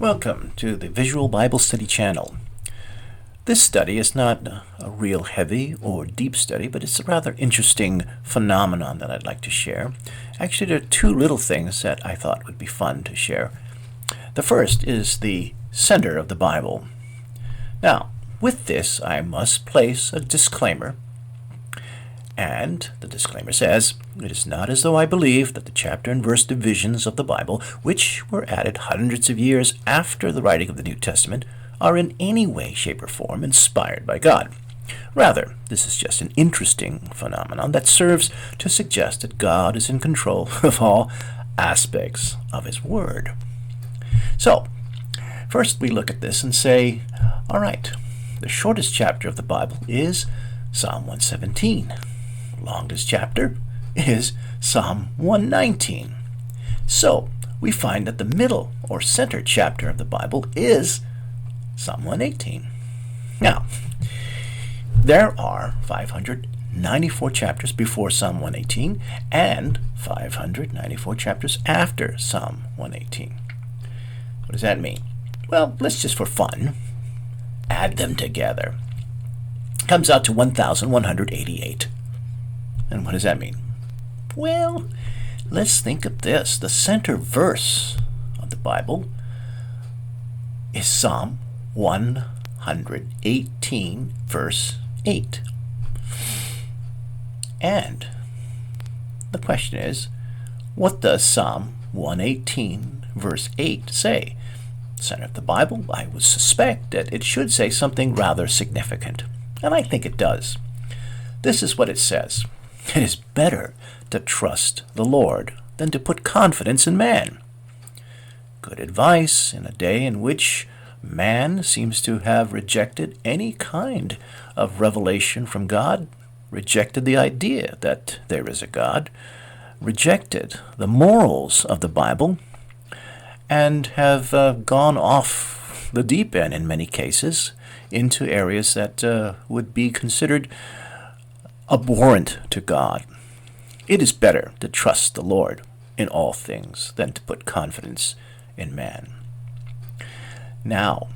Welcome to the Visual Bible Study channel. This study is not a real heavy or deep study, but it's a rather interesting phenomenon that I'd like to share. Actually, there are two little things that I thought would be fun to share. The first is the center of the Bible. Now, with this, I must place a disclaimer. And the disclaimer says, "It is not as though I believe that the chapter and verse divisions of the Bible, which were added hundreds of years after the writing of the New Testament, are in any way, shape, or form inspired by God. Rather, this is just an interesting phenomenon that serves to suggest that God is in control of all aspects of His Word." So, first we look at this and say, all right, the shortest chapter of the Bible is Psalm 117. Longest chapter is Psalm 119. So we find that the middle or center chapter of the Bible is Psalm 118. Now, there are 594 chapters before Psalm 118 and 594 chapters after Psalm 118. What does that mean? Well, let's just for fun add them together. Comes out to 1,188. And what does that mean? Well, let's think of this. The center verse of the Bible is Psalm 118, verse 8. And the question is, what does Psalm 118, verse 8 say? Center of the Bible, I would suspect that it should say something rather significant. And I think it does. This is what it says. It is better to trust the Lord than to put confidence in man. Good advice in a day in which man seems to have rejected any kind of revelation from God, rejected the idea that there is a God, rejected the morals of the Bible, and have gone off the deep end in many cases into areas that would be considered abhorrent to God. It is better to trust the Lord in all things than to put confidence in man. Now,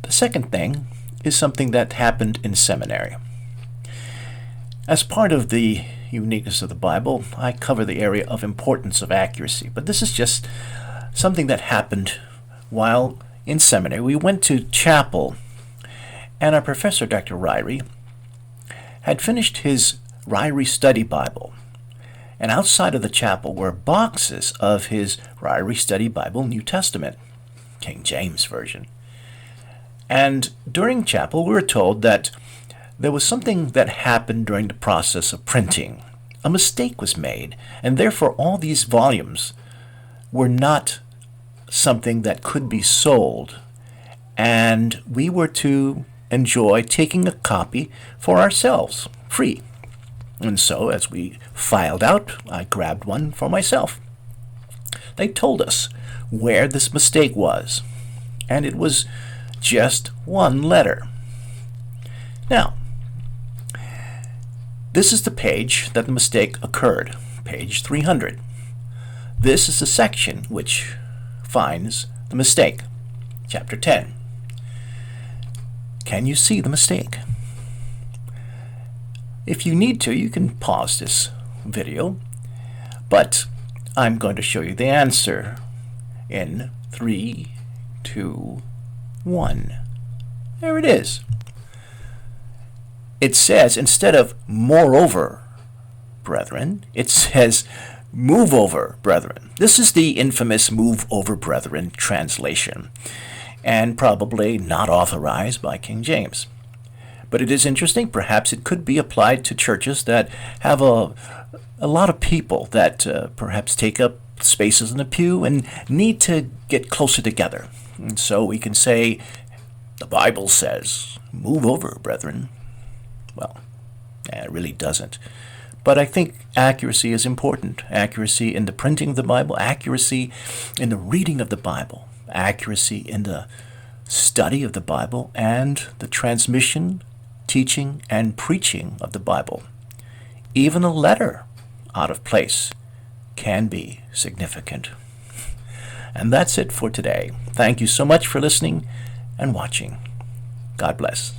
the second thing is something that happened in seminary. As part of the uniqueness of the Bible, I cover the area of importance of accuracy, but this is just something that happened while in seminary. We went to chapel, and our professor, Dr. Ryrie, had finished his Ryrie Study Bible. And outside of the chapel were boxes of his Ryrie Study Bible, New Testament, King James Version. And during chapel, we were told that there was something that happened during the process of printing. A mistake was made, and therefore all these volumes were not something that could be sold. And we were to enjoy taking a copy for ourselves, free. And so, as we filed out, I grabbed one for myself. They told us where this mistake was, and it was just one letter. Now, this is the page that the mistake occurred, page 300. This is the section which finds the mistake, chapter 10. Can you see the mistake? If you need to, you can pause this video, but I'm going to show you the answer in 3, 2, 1. There it is. It says, instead of moreover, brethren, it says move over, brethren. This is the infamous move over, brethren translation, and probably not authorized by King James. But it is interesting. Perhaps it could be applied to churches that have a lot of people that perhaps take up spaces in the pew and need to get closer together. And so we can say, the Bible says, move over, brethren. Well, it really doesn't. But I think accuracy is important. Accuracy in the printing of the Bible, accuracy in the reading of the Bible, accuracy in the study of the Bible, and the transmission, teaching, and preaching of the Bible. Even a letter out of place can be significant. And that's it for today. Thank you so much for listening and watching. God bless.